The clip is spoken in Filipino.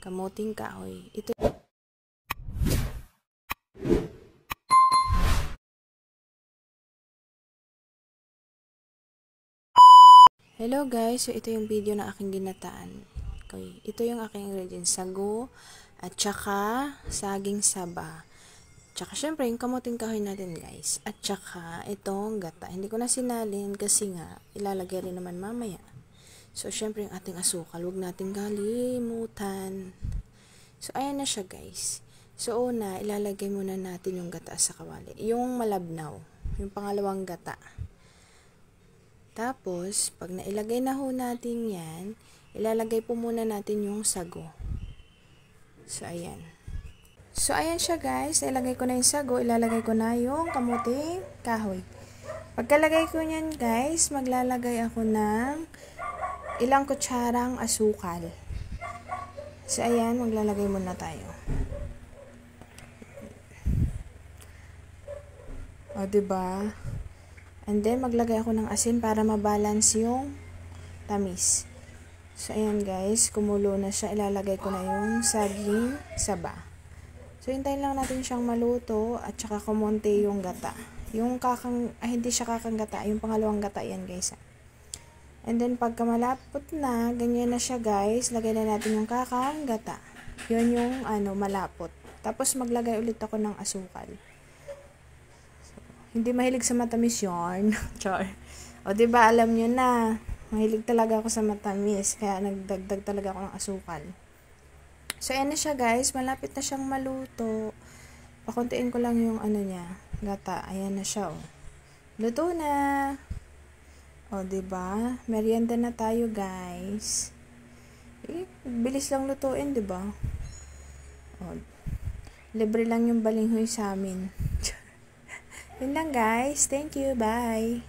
kamuting kahoy. Hello guys, so ito yung video na aking ginataan. Okay, ito yung aking ingredients, sago at saka saging saba. Tsaka syempre yung kamuting kahoy natin guys. At tsaka itong gata. Hindi ko na sinalin kasi nga ilalagay rin naman mamaya. So syempre yung ating asukal, huwag nating kalimutan. So ayan na siya guys. So una, ilalagay muna natin yung gata sa kawali. Yung malabnaw, yung pangalawang gata. Tapos, pag nailagay na ho natin yan, ilalagay po muna natin yung sago. So, ayan. So, ayan siya guys. Ilagay ko na yung sago. Ilalagay ko na yung kamuting kahoy. Pagkalagay ko niyan guys, maglalagay ako ng ilang kutsarang asukal. So, ayan. Maglalagay muna tayo. O, diba? And then, maglagay ako ng asin para mabalance yung tamis. So, ayan guys. Kumulo na siya. Ilalagay ko na yung saging saba. So, hintayin lang natin siyang maluto at saka kumonte yung gata. Yung hindi siya kakang gata. Yung pangalawang gata yan guys. And then, pagka malapot na, ganyan na siya guys. Lagay na natin yung kakang gata. Yun yung malapot. Tapos, maglagay ulit ako ng asukal. Hindi mahilig sa matamis yarn. Char. O, diba, alam nyo na. Mahilig talaga ako sa matamis. Kaya, nagdagdag talaga ako ng asukal. So, ayan na siya, guys. Malapit na siyang maluto. Pakuntiin ko lang yung niya. Gata. Ayan na siya, oh. Luto na. O, diba? Merienda na tayo, guys. Bilis lang lutuin, diba? O, libre lang yung balinghoy sa amin. Yun lang guys. Thank you. Bye.